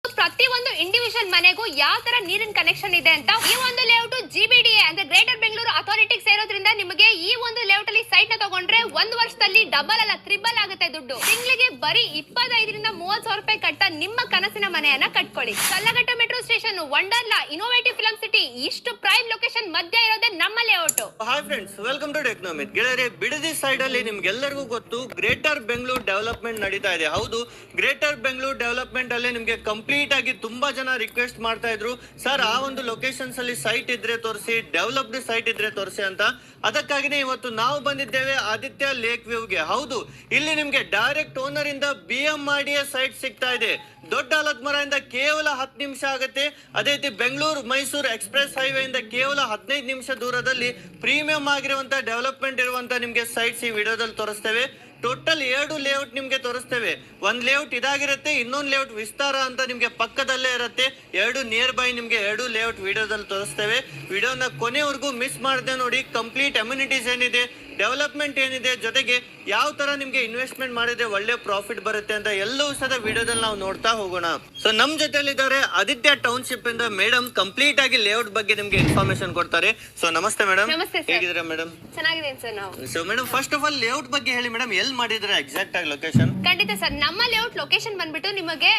ಪ್ರತಿ ಒಂದು ಇಂಡಿವಿಜುವಲ್ ಮನೆಗೂ ಯಾವ ತರ ನೀರಿನ ಕನೆಕ್ಷನ್ ಇದೆ ಅಂತ ಈ ಒಂದು ಲೇಔಟ್ GBDA ಅಂದ್ರೆ ಗ್ರೇಟರ್ ಬೆಂಗಳೂರು ಅಥಾರಿಟಿಗೆ ಸೇರೋದ್ರಿಂದ ನಿಮಗೆ ಈ ಒಂದು ಲೇಔಟ್ ಅಲ್ಲಿ ಸೈಟ್ ನ ತಗೊಂಡ್ರೆ ಒಂದು ವರ್ಷದಲ್ಲಿ ಡಬಲ್ ಅಲ್ಲ ಟ್ರಿಬಲ್ ಆಗುತ್ತೆ ದುಡ್ಡು. ತಿಂಗಳಿಗೆ ಬರೀ 25 ರಿಂದ 30 ಸಾವಿರ ರೂಪಾಯಿ ಕಟ್ಟ ನಿಮ್ಮ ಕನಸಿನ ಮನೆಯನ್ನ ಕಟ್ಕೊಳ್ಳಿ. Kallaghatta metro station, Wonderla, innovative film city ಇಷ್ಟು ಪ್ರೈಮ್ ಲೊಕೇಶನ್ ಮಧ್ಯ ಇರೋದೇ ನಮ್ಮ layout. Hi friends, welcome to Technomith. ಗೆಳೆಯರೆ, ಬಿಡದಿ ಸೈಡ್ ಅಲ್ಲಿ ನಿಮ್ಗೆಲ್ಲರಿಗೂ ಗೊತ್ತು ಗ್ರೇಟರ್ ಬೆಂಗಳೂರು ಡೆವಲಪ್ಮೆಂಟ್ ನಡೀತಾ ಇದೆ. ಹೌದು, ಗ್ರೇಟರ್ ಬೆಂಗಳೂರು ಡೆವಲಪ್ಮೆಂಟ್ ಅಲ್ಲಿ ನಿಮ್ಗೆ ಕಂಪ್ಲೀಟ್ ಆಗಿ ತುಂಬಾ ಜನ ರಿಕ್ವೆಸ್ಟ್ ಮಾಡ್ತಾ ಇದ್ರು, ಸರ್ ಆ ಒಂದು ಲೊಕೇಶನ್ಸ್ ಅಲ್ಲಿ ಸೈಟ್ ಇದ್ರೆ ತೋರಿಸಿ, ಡೆವಲಪ್ಡ್ ಸೈಟ್ ಇದ್ರೆ ತೋರಿಸಿ ಅಂತ. ಅದಕ್ಕಾಗಿನೇ ಇವತ್ತು ನಾವು ಬಂದಿದ್ದೇವೆ ಆದಿತ್ಯ ಲೇಕ್ ವ್ಯೂಗೆ. ಹೌದು, ಇಲ್ಲಿ ನಿಮ್ಗೆ ಡೈರೆಕ್ಟ್ ಓನರ್ ಇಂದ BMRDA ಸೈಟ್ ಸಿಗ್ತಾ ಇದೆ. ದೊಡ್ಡ ಆಲತ್ಮರದಿಂದ ಕೇವಲ 10 ನಿಮಿಷ ಆಗುತ್ತೆ. ಅದೇ ರೀತಿ ಬೆಂಗಳೂರು ಮೈಸೂರು ಎಕ್ಸ್ಪ್ರೆಸ್ ಹೈವೇ ಇಂದ ಕೇವಲ 15 ನಿಮಿಷ ದೂರದಲ್ಲಿ ಪ್ರೀಮಿಯಂ ಆಗಿರುವಂತ ಡೆವಲಪ್ಮೆಂಟ್ ಇರುವಂತ ನಿಮ್ಗೆ ಸೈಟ್ಸ್ ಈ ವಿಡಿಯೋದಲ್ಲಿ ತೋರಿಸ್ತೇವೆ. ಟೋಟಲ್ 2 ಲೇಔಟ್ ನಿಮ್ಗೆ ತೋರಿಸ್ತೇವೆ. ಒಂದ್ ಲೇಔಟ್ ಇದಾಗಿರುತ್ತೆ, ಇನ್ನೊಂದು ಲೇಔಟ್ ವಿಸ್ತಾರ ಅಂತ ನಿಮ್ಗೆ ಪಕ್ಕದಲ್ಲೇ ಇರುತ್ತೆ. 2 ನಿಯರ್ ಬೈ ನಿಮ್ಗೆ 2 ಲೇಔಟ್ ವಿಡಿಯೋದಲ್ಲಿ ತೋರಿಸ್ತೇವೆ. ವಿಡಿಯೋನ ಕೊನೆವರೆಗೂ ಮಿಸ್ ಮಾಡದೆ ನೋಡಿ. ಕಂಪ್ಲೀಟ್ ಅಮ್ಯುನಿಟೀಸ್ ಏನಿದೆ, ಡೆವಲಪ್ಮೆಂಟ್ ಏನಿದೆ, ಜೊತೆಗೆ ಯಾವ ತರ ನಿಮ್ಗೆ ಇನ್ವೆಸ್ಟ್ಮೆಂಟ್ ಮಾಡಿದ್ರೆ ಒಳ್ಳೆ ಪ್ರಾಫಿಟ್ ಬರುತ್ತೆ ಅಂತ ಎಲ್ಲವೂ ಸಹ ವಿಡಿಯೋದಲ್ಲಿ ನಾವು ನೋಡ್ತಾ ಹೋಗೋಣ. ಸೊ ನಮ್ ಜೊತೆಲಿ ಇದ್ದಾರೆ ಆದಿತ್ಯ ಟೌನ್ಶಿಪ್ ಇಂದ ಮೇಡಮ್. ಕಂಪ್ಲೀಟ್ ಆಗಿ ಲೇಔಟ್ ಬಗ್ಗೆ ನಿಮ್ಗೆ ಇನ್ಫಾರ್ಮೇಶನ್ ಕೊಡ್ತಾರೆ. ಸೊ ನಮಸ್ತೆ ಮೇಡಮ್. ನಮಸ್ತೆ ಸರ್. ಹೇಗಿದ್ದೀರಾ ಮೇಡಮ್? ಚೆನ್ನಾಗಿದೆ ಸರ್. ನಾವು so madam, first of all layout ಬಗ್ಗೆ ಹೇಳಿ ಮೇಡಮ್, ಎಲ್ಲಿ ಮಾಡಿದ್ರೆ ಎಕ್ಸಾಕ್ಟ್ ಆಗಿ ಲೊಕೇಶನ್? ಖಂಡಿತ ಸರ್, ನಮ್ಮ ಲೇಔಟ್ ಲೊಕೇಶನ್ ಬಂದ್ಬಿಟ್ಟು ನಿಮಗೆ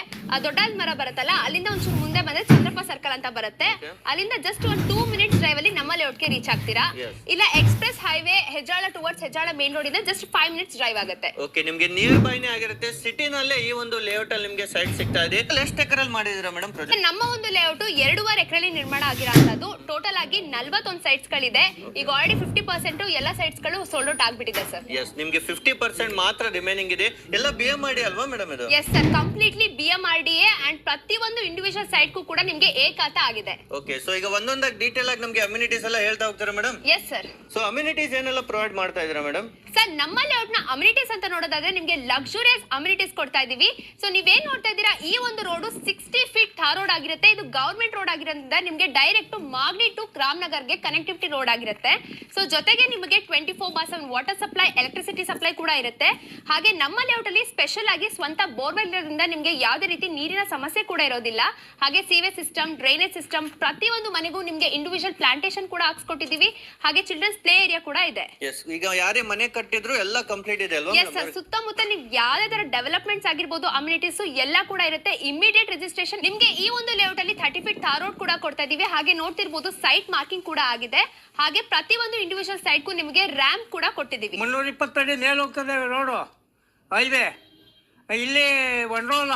ದೊಡ್ಡ ಮರ ಬರುತ್ತಲ್ಲ, ಅಲ್ಲಿಂದ ಒಂಚೂರು ಮುಂದೆ ಬಂದ್ರೆ ಚಂದ್ರಪ್ಪ ಸರ್ಕಲ್ ಅಂತ ಬರುತ್ತೆ. ಅಲ್ಲಿಂದ ಜಸ್ಟ್ ಒಂದು 2 ಮಿನಿಟ್ಸ್ ಡ್ರೈವ್ ಅಲ್ಲಿ ನಮ್ಮ ಲೇಔಟ್ಗೆ ರೀಚ್ ಆಗ್ತೀರಾ. ಇಲ್ಲ express highway Hejjala towards Hejjala main road ಇಂದ ಜಸ್ಟ್ 5 ಮಿನಿಟ್ಸ್ ಡ್ರೈವ್ ಆಗುತ್ತೆ. ಓಕೆ, ನಿಮ್ಗೆ ನಿಯರ್ ಬೈನೇ ಆಗಿರುತ್ತೆ. ಸಿಟಿನಲ್ಲೇ ಈ ಒಂದು ಲೇಔಟ್ ಅಲ್ಲಿ ನಿಮ್ಗೆ ಸೈಟ್ ಸಿಗ್ತಾ ಇದೆ. ಎಷ್ಟು ಎಕರೆಲ್ಲಿ ಮಾಡಿದಿರಾ ಮೇಡಮ್ ಪ್ರಾಜೆಕ್ಟ್? ನಮ್ಮ ಒಂದು ಲೇಔಟ್ 2.5 ಎಕರೆಯಲ್ಲಿ ನಿರ್ಮಾಣ ಆಗಿರೋಂಥದ್ದು. ಟೋಟಲ್ ಆಗಿ 41 ಸೈಟ್ಸ್ ಗಳಿದೆ. ಈಗ ಆಲ್ರೆಡಿ 50% ಎಲ್ಲ ಸೈಟ್ಸ್ ಗಳು ಸೋಲ್ಡ್ ಔಟ್ ಆಗ್ಬಿಟ್ಟಿದೆ ಸರ್. ಎಸ್, ನಿಮ್ಗೆ 50% ಮಾತ್ರ ರಿಮೈನಿಂಗ್ ಇದೆ. ಎಲ್ಲ BMRDA ಅಲ್ವಾ ಮೇಡಮ್ ಇದು? Yes sir, completely BMRDA and ಪ್ರತಿ ಒಂದು ಇಂಡಿವಿಜುವಲ್ ಸೈಟ್ ಗೂ ಕೂಡ ನಿಮ್ಗೆ ಏಕಾತ ಆಗಿದೆ. ಓಕೆ, ಸೊ ಈಗ ಒಂದೊಂದಾಗಿ ಡೀಟೇಲ್ ಆಗಿ ನಮ್ಗೆ ಅಮ್ಯುನಿಟೀಸ್ ಎಲ್ಲ ಹೇಳ್ತಾ ಹೋಗ್ತಾರೆ madam. Yes sir. So amenities ಏನೆಲ್ಲ ಪ್ರೊವೈಡ್ ಮಾಡ್ತಾ ಇದ್ದೀರಾ ಮೇಡಮ್? ಸರ್, ನಮ್ಮ ಲೇಔಟ್ ನ ಅಮ್ಯುನಿಟೀಸ್ ಅಂತ ನೋಡೋದಾದ್ರೆ ನಿಮ್ಗೆ ಲಕ್ಸುರಿಯಸ್ ಅಮ್ಯುನಿಟೀಸ್ ಕೊಡ್ತಾ ಇದೀವಿ. ಸೊ ನೀವೇನ್ ನೋಡ್ತಾ ಇದ್ದೀರಾ, ಈ ಒಂದು ರೋಡ್ 60 ಫೀಟ್ ಟಾರ್ ರೋಡ್ ಆಗಿರುತ್ತೆ. ಇದು ಗವರ್ಮೆಂಟ್ ರೋಡ್ ಆಗಿರೋದ್ರಿಂದ ನಿಮ್ಗೆ ಡೈರೆಕ್ಟ್ ಮಾಗಡಿ ಟು ರಾಮನಗರ್ಗೆ ಕನೆಕ್ಟಿವಿಟಿ ರೋಡ್ ಆಗಿರುತ್ತೆ. ಸೊ ಜೊತೆಗೆ ನಿಮಗೆ 24/7 ವಾಟರ್ ಸಪ್ಲೈ, ಎಲೆಕ್ಟ್ರಿಸಿಟಿ ಸಪ್ಲೈ ಕೂಡ ಇರುತ್ತೆ. ಹಾಗೆ ನಮ್ಮ ಲೇಔಟ್ ಅಲ್ಲಿ ಸ್ಪೆಷಲ್ ಆಗಿ ಸ್ವಂತ ಬೋರ್ವೆಲ್ ಇರೋದ್ರಿಂದ ನಿಮ್ಗೆ ಯಾವುದೇ ರೀತಿ ನೀರಿನ ಸಮಸ್ಯೆ ಕೂಡ ಇರೋದಿಲ್ಲ. ಹಾಗೆ ಸೀವೇಜ್ ಸಿಸ್ಟಮ್, ಡ್ರೈನೇಜ್ ಸಿಸ್ಟಮ್, ಪ್ರತಿಯೊಂದು ಮನೆಗೂ ನಿಮ್ಗೆ ಇಂಡಿವಿಜುವಲ್ ಪ್ಲಾಂಟೇಶನ್ ಕೂಡ ಹಾಕ್ಸ್ಕೊಟ್ಟಿದೀವಿ. ಹಾಗೆ ಚಿಲ್ಡ್ರನ್ಸ್ ಪ್ಲೇ ಏರಿಯಾ ಕೂಡ ಇದೆ. ಎಸ್, ಈಗ ಯಾರೇ ಮನೆ ಕಟ್ಟಿದ್ರು ಎಲ್ಲ ಕಂಪ್ಲೀಟ್ ಇದೆ ಅಲ್ವಾ? ಎಸ್ ಸರ್, ಸುತ್ತಮುತ್ತ ನೀವು ಯಾವುದೇ ತರ ಡೆವಲಪ್ಮೆಂಟ್ಸ್ ಆಗಿರ್ಬೋದು, ಅಮ್ಯುನಿಟೀಸ್ ಎಲ್ಲ ಕೂಡ ಇರುತ್ತೆ. Immediate registration. ನಿಮ್ಗೆ ಈ ಒಂದು ಲೇಔಟ್ ಅಲ್ಲಿ 30 ಫೀಟ್ ಟಾರ್ ರೋಡ್ ಕೂಡ ಕೊಡ್ತಾ ಇದೀವಿ. ಹಾಗೆ ನೋಡ್ತಿರ್ಬೋದು ಸೈಟ್ ಮಾರ್ಕಿಂಗ್ ಕೂಡ ಆಗಿದೆ. ಹಾಗೆ ಪ್ರತಿ ಒಂದು ಇಂಡಿವಿಜುವಲ್ ಸೈಟ್ ಗೂ ನಿಮಗೆ ರ್ಯಾಂಪ್ ಕೂಡ ಕೊಟ್ಟಿದ್ದೀವಿ. 320 ಅಡಿ ಮೇಲೆ ಹೋಗ್ತದೆ ರೋಡು, ಹೈವೇ. ಇಲ್ಲಿ ವಂಡ್ರೋಲ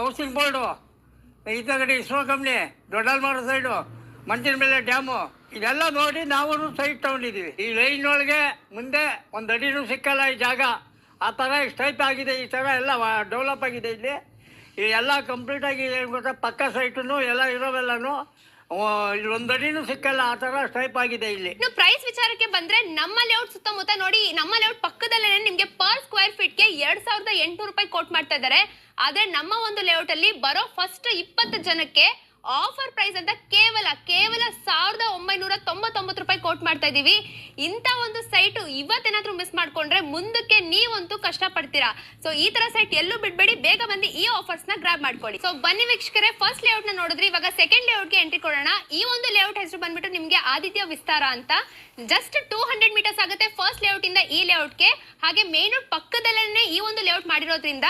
ಹೌಸಿಂಗ್ ಬೋರ್ಡು, ಈತಗಡೆ ಇಸ್ರೋ ಕಂಪ್ನಿ, ದೊಡ್ಡಲ್ಮಾರು ಸೈಡು, ಮಂಚಿನ ಮೇಲೆ ಡ್ಯಾಮು, ಇದೆಲ್ಲ ನೋಡಿ ನಾವು ಸೈಟ್ ತಗೊಂಡಿದ್ದೀವಿ. ಈ ಲೈನ್ನೊಳಗೆ ಮುಂದೆ ಒಂದು ಅಡಿನೂ ಸಿಕ್ಕಲ್ಲ ಈ ಜಾಗ. ಆ ಥರ ಸ್ಟೈಪ್ ಆಗಿದೆ, ಈ ಥರ ಎಲ್ಲ ಡೆವಲಪ್ ಆಗಿದೆ. ಇಲ್ಲಿ ಎಲ್ಲ ಕಂಪ್ಲೀಟ್ ಆಗಿದೆ. ಏನು ಗೊತ್ತಾ, ಪಕ್ಕ ಸೈಟು ಎಲ್ಲ ಇರೋವೆಲ್ಲನೂ ಇಲ್ಲಿ 1 ಅಡಿನೂ ಸಿಕ್ಕಲ್ಲ, ಆ ಥರ ಸ್ಟೈಪ್ ಆಗಿದೆ. ಇಲ್ಲಿ ಪ್ರೈಸ್ ವಿಚಾರಕ್ಕೆ ಬಂದ್ರೆ ನಮ್ಮ ಲೇಔಟ್ ಸುತ್ತಮುತ್ತ ನೋಡಿ, ನಮ್ಮ ಲೇಔಟ್ ಪಕ್ಕದಲ್ಲೇ ನಿಮ್ಗೆ ಪರ್ ಸ್ಕ್ವೇರ್ ಫೀಟ್ ಗೆ 2800 ರೂಪಾಯಿ ಕೋಟ್ ಮಾಡ್ತಾ ಇದ್ದಾರೆ. ಆದ್ರೆ ನಮ್ಮ ಒಂದು ಲೇಔಟ್ ಅಲ್ಲಿ ಬರೋ ಫಸ್ಟ್ 20 ಜನಕ್ಕೆ ಆಫರ್ ಪ್ರೈಸ್ ಅಂತ ಕೇವಲ 1999 ರೂಪಾಯಿ ಕೋಟ್ ಮಾಡ್ತಾ ಇದೀವಿ. ಇಂತ ಒಂದು ಸೈಟ್ ಇವತ್ತೇನಾದ್ರೂ ಮಿಸ್ ಮಾಡ್ಕೊಂಡ್ರೆ ಮುಂದಕ್ಕೆ ನೀವಂತೂ ಕಷ್ಟ ಪಡ್ತೀರಾ. ಸೊ ಈ ತರ ಸೈಟ್ ಎಲ್ಲೂ ಬಿಡ್ಬೇಡಿ, ಬೇಗ ಬಂದು ಈ ಆಫರ್ಸ್ ನ ಗ್ರಾಬ್ ಮಾಡ್ಕೊಳ್ಳಿ. ಸೊ ಬನ್ನಿ ವೀಕ್ಷಕರೇ, ಫಸ್ಟ್ ಲೇಔಟ್ ನ ನೋಡಿದ್ರಿ, ಇವಾಗ ಸೆಕೆಂಡ್ ಲೇಔಟ್ ಗೆ ಎಂಟ್ರಿ ಕೊಡೋಣ. ಈ ಒಂದು ಲೇಔಟ್ ಹೆಸರು ಬಂದ್ಬಿಟ್ಟು ನಿಮ್ಗೆ ಆದಿತ್ಯ ವಿಸ್ತಾರ ಅಂತ. ಜಸ್ಟ್ 200 ಮೀಟರ್ಸ್ ಆಗುತ್ತೆ ಫಸ್ಟ್ ಲೇಔಟ್ ಇಂದ ಈ ಲೇಔಟ್ಗೆ. ಹಾಗೆ ಮೇನ್ ರೋಡ್ ಪಕ್ಕದಲ್ಲೇ ಈ ಒಂದು ಲೇಔಟ್ ಮಾಡಿರೋದ್ರಿಂದ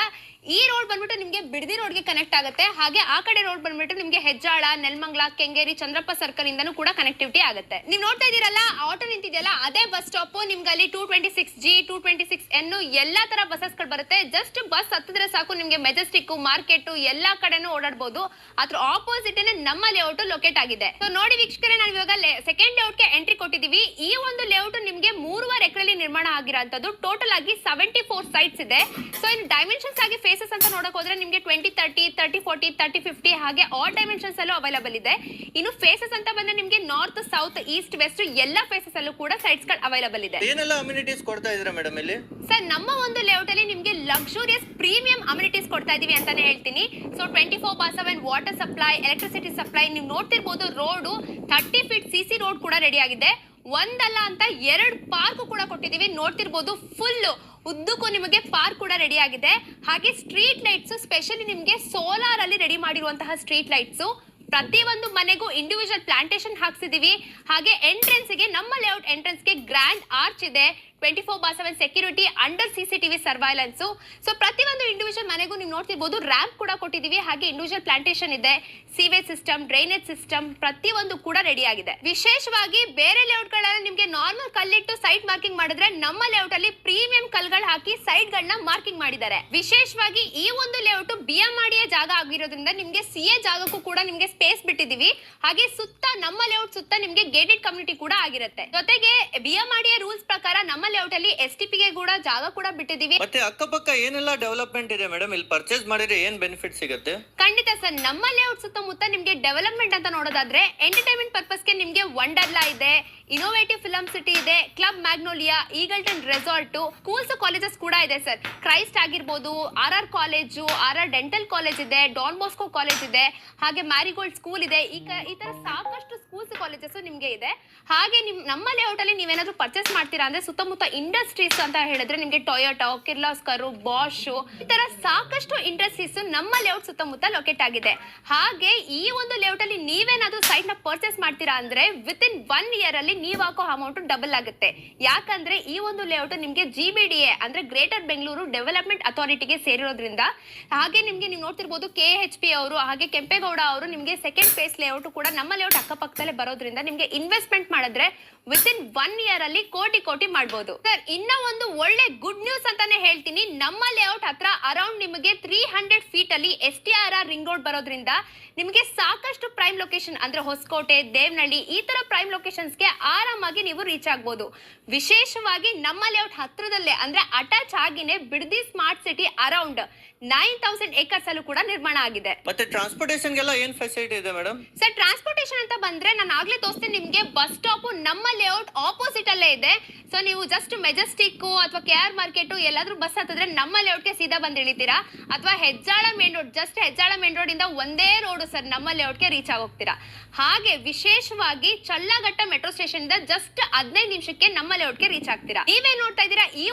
ಈ ರೋಡ್ ಬಂದ್ಬಿಟ್ಟು ನಿಮ್ಗೆ ಬಿಡದಿ ರೋಡ್ಗೆ ಕನೆಕ್ಟ್ ಆಗುತ್ತೆ. ಹಾಗೆ ಆ ಕಡೆ ರೋಡ್ ಬಂದ್ಬಿಟ್ಟು ನಿಮ್ಗೆ ಹೆಜ್ಜಾಳ, ನೆಲಮಂಗಲ, ಕೆಂಗೇರಿ, ಚಂದ್ರಪ್ಪ ಸರ್ಕಲ್ ಇಂದನೂ ಕೂಡ ಕನೆಕ್ಟಿವಿಟಿ ಆಗುತ್ತೆ. ನೀವು ನೋಡ್ತಾ ಇದೀರಲ್ಲ ಆಟೋ ನಿಂತಿದೆಯಲ್ಲ, ಅದೇ ಬಸ್ ಸ್ಟಾಪ್. ನಿಮ್ಗೆ ಅಲ್ಲಿ 226G, 226N ಎಲ್ಲಾ ತರ ಬಸಸ್ ಗಳು ಬರುತ್ತೆ. ಜಸ್ಟ್ ಬಸ್ ಹತ್ತಿದ್ರೆ ಸಾಕು, ನಿಮ್ಗೆ ಮೆಜೆಸ್ಟಿಕ್, ಮಾರ್ಕೆಟ್ ಎಲ್ಲಾ ಕಡೆನೂ ಓಡಾಡಬಹುದು. ಅದ್ರ ಆಪೋಸಿಟ್ ನಮ್ಮ ಲೇಔಟ್ ಲೊಕೇಟ್ ಆಗಿದೆ. ಸೊ ನೋಡಿ ವೀಕ್ಷಕರೇ, ನಾವು ಇವಾಗ ಸೆಕೆಂಡ್ ಲೇಔಟ್ ಗೆ ಎಂಟ್ರಿ ಕೊಟ್ಟಿದೀವಿ. ಈ ಒಂದು ಲೇಔಟ್ ನಿಮ್ಗೆ 3.5 ಎಕರೆಯಲ್ಲಿ ನಿರ್ಮಾಣ ಆಗಿರೋಂಥದ್ದು. ಟೋಟಲ್ ಆಗಿ 74 ಸೈಟ್ಸ್ ಇದೆ. ಸೊ ಇನ್ನು ಡೈಮೆನ್ಷನ್ಸ್ ಆಗಿ ಫೇಸಸ್ ಅಂತ ನೋಡಕ್ ಹೋದ್ರೆ ನಿಮ್ಗೆ 2030, 3040, 3050 ಹಾಗೆ ಆಲ್ ಡೈಮೆನ್ಷನ್ಸ್ ಅಲ್ಲೂ ಅವೈಲೇಬಲ್ ಇದೆ. ಇನ್ನು ಫೇಸಸ್ ಅಂತ ಬಂದ್ರೆ ನಿಮ್ಗೆ ನಾರ್ತ್, ಸೌತ್, ಈಸ್ಟ್, ವೆಸ್ಟ್ ಎಲ್ಲಾ ಫೇಸಸ್ ಅಲ್ಲೂ ಕೂಡ ಸೈಟ್ಸ್ ಗಳು ಅವೈಲೇಬಲ್ ಇದೆ. ಏನೆಲ್ಲ ಅಮ್ಯುನಿಟೀಸ್ ಕೊಡ್ತಾ ಇದ್ದೀರಾ ಮೇಡಮ್ ಇಲ್ಲಿ? ಸರ್, ನಮ್ಮ ಒಂದು ಲೇಔಟ್ ಅಲ್ಲಿ ನಿಮ್ಗೆ ಲಕ್ಸುರಿಯಸ್ ಪ್ರೀಮಿಯಂ ಅಮ್ಯುನಿಟೀಸ್ ಕೊಡ್ತಾ ಇದೀವಿ ಅಂತಾನೆ ಹೇಳ್ತೀನಿ. So 24/7 water supply, electricity supply. ನೀವು ನೋಡ್ತಿರ್ಬೋದು ರೋಡ್ 30 ಫೀಟ್ CC ರೋಡ್ ಕೂಡ ರೆಡಿ ಆಗಿದೆ. ಒಂದಲ್ಲ ಅಂತ 2 ಪಾರ್ಕ್ ಕೂಡ ಕೊಟ್ಟಿದೀವಿ. ನೋಡ್ತಿರ್ಬೋದು ಫುಲ್ ಉದ್ದಕ್ಕೂ ನಿಮಗೆ ಪಾರ್ಕ್ ಕೂಡ ರೆಡಿ ಆಗಿದೆ. ಹಾಗೆ ಸ್ಟ್ರೀಟ್ ಲೈಟ್ಸ್ ಸ್ಪೆಷಲಿ ನಿಮಗೆ ಸೋಲಾರ್ ಅಲ್ಲಿ ರೆಡಿ ಮಾಡಿರುವಂತಹ ಸ್ಟ್ರೀಟ್ ಲೈಟ್ಸ್. ಪ್ರತಿಯೊಂದು ಮನೆಗೂ ಇಂಡಿವಿಜುವಲ್ ಪ್ಲಾಂಟೇಶನ್ ಹಾಕ್ಸಿದೀವಿ. ಹಾಗೆ ಎಂಟ್ರೆನ್ಸ್ ಗೆ ನಮ್ಮ ಲೇಔಟ್ ಎಂಟ್ರೆನ್ಸ್ ಗೆ ಗ್ರ್ಯಾಂಡ್ ಆರ್ಚ್ ಇದೆ. 24/7 security, under CCTV surveillance. So ಪ್ರತಿಯೊಂದು ಇಂಡಿವಿಜುವಲ್ ಮನೆಗೂ ನೀವು ನೋಡ್ತಿರ್ಬೋದು ರ್ಯಾಂಪ್ ಕೂಡ ಕೊಟ್ಟಿದೀವಿ. ಹಾಗೆ ಇಂಡಿವಿಜುವಲ್ ಪ್ಲಾಂಟೇಶನ್ ಇದೆ, ಸೀವೇಜ್ ಸಿಸ್ಟಮ್, ಡ್ರೈನೇಜ್ ಸಿಸ್ಟಮ್ ಪ್ರತಿಯೊಂದು ಕೂಡ ರೆಡಿ ಆಗಿದೆ. ವಿಶೇಷವಾಗಿ ಬೇರೆ ಲೇಔಟ್ ಗಳನ್ನ ನಿಮಗೆ ನಾರ್ಮಲ್ ಕಲ್ಲಿಟ್ಟು ಸೈಟ್ ಮಾರ್ಕಿಂಗ್ ಮಾಡಿದ್ರೆ ನಮ್ಮ ಲೇಔಟ್ ಅಲ್ಲಿ ಪ್ರೀಮಿಯಂ ಕಲ್ಗಳು ಹಾಕಿ ಸೈಟ್ ಗಳನ್ನ ಮಾರ್ಕಿಂಗ್ ಮಾಡಿದ್ದಾರೆ. ವಿಶೇಷವಾಗಿ ಈ ಒಂದು ಲೇಔಟ್ ಬಿಎಂಆರ್ಡಿಎ ಜಾಗ ಆಗಿರೋದ್ರಿಂದ ನಿಮ್ಗೆ CA ಜಾಗಕ್ಕೂ ಕೂಡ ನಿಮ್ಗೆ ಸ್ಪೇಸ್ ಬಿಟ್ಟಿದೀವಿ. ಹಾಗೆ ಸುತ್ತ ನಮ್ಮ ಲೇಔಟ್ ಸುತ್ತ ನಿಮ್ಗೆ ಗೇಟೆಡ್ ಕಮ್ಯುನಿಟಿ ಕೂಡ ಆಗಿರುತ್ತೆ. ಜೊತೆಗೆ ಬಿಎಂಆರ್ಡಿಎ ರೂಲ್ಸ್ ಪ್ರಕಾರ ನಮ್ಮ ಲೇಔಟ್ ಅಲ್ಲಿ STP ಗೆ ಕೂಡ ಜಾಗ ಕೂಡ ಬಿಟ್ಟಿದೀವಿ. ಮತ್ತೆ ಅಕ್ಕಪಕ್ಕ ಏನೆಲ್ಲ ಡೆವಲಪ್ಮೆಂಟ್ ಇದೆ ಮೇಡಮ್? ಇಲ್ಲಿ ಪರ್ಚೇಸ್ ಮಾಡಿದ್ರೆ ಏನ್ ಬೆನಿಫಿಟ್ ಸಿಗುತ್ತೆ? ಖಂಡಿತ ಸರ್, ನಮ್ಮ ಲೇಔಟ್ ಸುತ್ತಮುತ್ತ ನಿಮ್ಗೆ ಡೆವಲಪ್ಮೆಂಟ್ ಅಂತ ನೋಡೋದಾದ್ರೆ ಎಂಟರ್ಟೈನ್ಮೆಂಟ್ ಪರ್ಪಸ್ ಗೆ ನಿಮ್ಗೆ ವಂಡರ್ಲಾ ಇದೆ, ಇನೋವೇಟಿವ್ ಫಿಲಂ ಸಿಟಿ ಇದೆ, club Magnolia, Eagleton resort, schools colleges ಕೂಡ ಇದೆ ಸರ್. ಕ್ರೈಸ್ಟ್ ಆಗಿರ್ಬೋದು, RR college, RR dental college ಇದೆ, ಡಾನ್ ಬಾಸ್ಕೋ ಕಾಲೇಜ್ ಇದೆ, ಹಾಗೆ ಮ್ಯಾರಿಗೋಲ್ಡ್ ಸ್ಕೂಲ್ ಇದೆ. ಈ ತರ ಸಾಕಷ್ಟು ಸ್ಕೂಲ್ಸ್ ಕಾಲೇಜಸ್ ನಿಮ್ಗೆ ಇದೆ. ಹಾಗೆ ನಮ್ಮ ಲೇಔಟ್ ಅಲ್ಲಿ ನೀವೇನಾದ್ರೂ ಪರ್ಚೇಸ್ ಮಾಡ್ತೀರಾ ಅಂದ್ರೆ ಸುತ್ತಮುತ್ತ ಇಂಡಸ್ಟ್ರೀಸ್ ಅಂತ ಹೇಳಿದ್ರೆ ನಿಮ್ಗೆ ಟೊಯೋಟಾ, ಕಿರ್ಲಾಸ್ಕರ್, ಬಾಷ್ ಈ ತರ ಸಾಕಷ್ಟು ಇಂಡಸ್ಟ್ರೀಸ್ ನಮ್ಮ ಲೇಔಟ್ ಸುತ್ತಮುತ್ತ ಲೊಕೇಟ್ ಆಗಿದೆ. ಹಾಗೆ ಈ ಒಂದು ಲೇಔಟ್ ಅಲ್ಲಿ ನೀವೇನಾದ್ರೂ ಸೈಟ್ ನ ಪರ್ಚೇಸ್ ಮಾಡ್ತೀರಾ ಅಂದ್ರೆ ವಿತಿನ್ 1 ಇಯರ್ ಅಲ್ಲಿ ನೀವು ಹಾಕೋ ಅಮೌಂಟ್ ಡಬಲ್ ಆಗುತ್ತೆ. ಯಾಕಂದ್ರೆ ಈ ಒಂದು ಲೇಔಟ್ ನಿಮ್ಗೆ GBDA ಅಂದ್ರೆ ಗ್ರೇಟರ್ ಬೆಂಗಳೂರು ಡೆವಲಪ್ಮೆಂಟ್ ಅಥಾರಿಟಿಗೆ ಸೇರಿರೋದ್ರಿಂದ. ಹಾಗೆ ನಿಮ್ಗೆ ನೀವು ನೋಡ್ತಿರ್ಬೋದು KHP ಅವರು ಹಾಗೆ ಕೆಂಪೇಗೌಡ ಅವರು ನಿಮ್ಗೆ ಸೆಕೆಂಡ್ ಫೇಸ್ ಲೇಔಟ್ ಕೂಡ ನಮ್ಮ ಲೇಔಟ್ ಅಕ್ಕಪಕ್ಕದಲ್ಲೇ ಬರೋದ್ರಿಂದ ನಿಮ್ಗೆ ಇನ್ವೆಸ್ಟ್ಮೆಂಟ್ ಮಾಡಿದ್ರೆ ವಿತಿನ್ 1 ಇಯರ್ ಅಲ್ಲಿ ಕೋಟಿ ಮಾಡಬಹುದು ಸರ್. ಇನ್ನ ಒಂದು ಒಳ್ಳೆ ಗುಡ್ ನ್ಯೂಸ್ ಅಂತಾನೆ ಹೇಳ್ತೀನಿ. ನಮ್ಮ ಲೇಔಟ್ ಹತ್ರ ಅರೌಂಡ್ ನಿಮಗೆ 300 ಫೀಟ್ ಅಲ್ಲಿ STRR ರಿಂಗ್ ರೋಡ್ ಬರೋದ್ರಿಂದ ನಿಮಗೆ ಸಾಕಷ್ಟು ಪ್ರೈಮ್ ಲೊಕೇಶನ್ ಅಂದ್ರೆ ಹೊಸಕೋಟೆ, ದೇವನಹಳ್ಳಿ ಈ ತರ ಪ್ರೈಮ್ ಲೊಕೇಶನ್ಸ್ಗೆ ಆರಾಮಾಗಿ ನೀವು ರೀಚ್ ಆಗ್ಬೋದು. ವಿಶೇಷವಾಗಿ ನಮ್ಮ ಲೇಔಟ್ ಹತ್ರದಲ್ಲೇ ಅಂದ್ರೆ ಅಟ್ಯಾಚ್ ಆಗಿನೇ Bidadi smart city around 9000 acres ಅಲ್ಲೂ ಕೂಡ ನಿರ್ಮಾಣ ಆಗಿದೆ. ಮತ್ತೆ ಟ್ರಾನ್ಸ್ಪೋರ್ಟೇಷನ್ ಗೆಲ್ಲ ಏನ್ ಫೆಸಿಲಿಟಿ ಇದೆ ಮೇಡಮ್? ಸರ್, ಟ್ರಾನ್ಸ್ಪೋರ್ಟೇಷನ್ ಅಂತ ಬಂದ್ರೆ ನಾನು ಆಗ್ಲೇ ತೋರಿಸ್ತೀನಿ ನಿಮ್ಗೆ. ಬಸ್ ಸ್ಟಾಪ್ ನಮ್ಮ ಲೇಔಟ್ ಆಪೋಸಿಟ್ ಅಲ್ಲೇ ಇದೆ. ಸೊ ನೀವು ಜಸ್ಟ್ ಮೆಜೆಸ್ಟಿಕ್ ಅಥವಾ KR ಮಾರ್ಕೆಟ್ ಎಲ್ಲಾದ್ರೂ ಬಸ್ ಹತ್ತಿದ್ರೆ ನಮ್ಮ ಲೇಔಟ್ಗೆ ಸೀದಾ ಬಂದ್ ಇಳಿತೀರಾ. ಅಥವಾ Hejjala main road, just Hejjala main road ಇಂದ ಒಂದೇ ರೋಡ್ ಸರ್ ನಮ್ಮ ಲೇಔಟ್ಗೆ ರೀಚ್ ಆಗೋಗ್ತೀರಾ. ಹಾಗೆ ವಿಶೇಷವಾಗಿ ಚಳ್ಳಘಟ್ಟ ಮೆಟ್ರೋ ಸ್ಟೇಷನ್ ಇಂದ ಜಸ್ಟ್ 15 ನಿಮಿಷಕ್ಕೆ ನಮ್ಮ ಲೇಔಟ್ಗೆ ರೀಚ್ ಆಗ್ತೀರಾ. ನೀವೇ ನೋಡ್ತಾ ಇದ್ದೀರಾ ಈ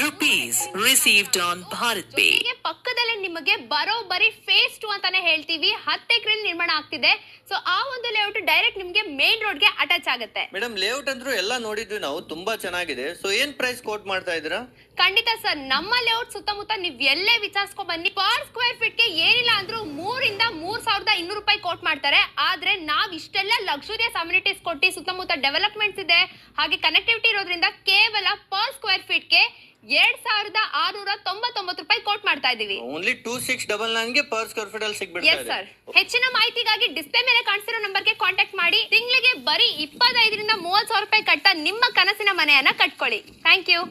rupees received on Bharat Pay. ಪಕ್ಕದಲ್ಲೇ ನಿಮಗೆ ಬರೋಬ್ಬರಿ ಫೇಸ್ 2 ಅಂತಾನೆ ಹೇಳ್ತೀವಿ 10 ಎಕರೆ ನಿರ್ಮಾಣ ಆಗ್ತಿದೆ. ಸೊ ಆ ಒಂದು ಲೇಔಟ್ ಡೈರೆಕ್ಟ್ ನಿಮ್ಗೆ ಮೇನ್ ರೋಡ್ ಗೆ ಅಟ್ಯಾಚ್ ಆಗುತ್ತೆ. ಮೇಡಮ್, ಲೇಔಟ್ ಅಂದ್ರೂ ಎಲ್ಲ ನೋಡಿದ್ವಿ ನಾವು, ತುಂಬಾ ಚೆನ್ನಾಗಿದೆ. ಸೊ ಏನ್ ಪ್ರೈಸ್ ಕೋಟ್ ಮಾಡ್ತಾ ಇದ್ದೀರಾ? ಖಂಡಿತ ಸರ್, ನಮ್ಮ ಲೇಔಟ್ ಸುತ್ತಮುತ್ತ ನೀವ್ ಎಲ್ಲೇ ವಿಚಾರಿಸ್ಕೊಂಡ್ ಬನ್ನಿ, ಪರ್ ಸ್ಕ್ವೇರ್ ಫೀಟ್ ಗೆ ಏನಿಲ್ಲ ಅಂದ್ರೂ 3,000 ರಿಂದ 3,200 ರೂಪಾಯಿ ಕೋಟ್ ಮಾಡ್ತಾರೆ. ಆದ್ರೆ ನಾವ್ ಇಷ್ಟೆಲ್ಲ ಲಕ್ಸುರಿಯಸ್ ಅಮ್ಯುನಿಟೀಸ್ ಕೊಟ್ಟು ಸುತ್ತಮುತ್ತ ಡೆವಲಪ್ಮೆಂಟ್ಸ್ ಇದೆ, ಹಾಗೆ ಕನೆಕ್ಟಿವಿಟಿ ಇರೋದ್ರಿಂದ ಕೇವಲ ಪರ್ ಸ್ಕ್ವೇರ್ ಫೀಟ್ ಗೆ 2,699 ರೂಪಾಯಿ ಕೋಟ್ ಮಾಡ್ತಾ ಇದೀವಿ. ಓನ್ಲಿ 2699 ಗೆ ಪರ್ ಸ್ಕ್ವೇರ್ ಫೀಟ್ ಅಲ್ಲಿ ಸಿಗ್ಬಿಡ್ತಾ ಎಸ್ ಇದೆ. ಸರ್, ಹೆಚ್ಚಿನ ಮಾಹಿತಿಗಾಗಿ ಡಿಸ್ಪ್ಲೇ ಮೇಲೆ ಕಾಣಿಸಿರೋ ನಂಬರ್ಗೆ ಕಾಂಟ್ಯಾಕ್ಟ್ ಮಾಡಿ. ತಿಂಗಳಿಗೆ ಬರೀ 25 ರಿಂದ 30 ಸಾವಿರ ರೂಪಾಯಿ ಕಟ್ಟ ನಿಮ್ಮ ಕನಸಿನ ಮನೆಯನ್ನ ಕಟ್ಕೊಳ್ಳಿ. Thank you.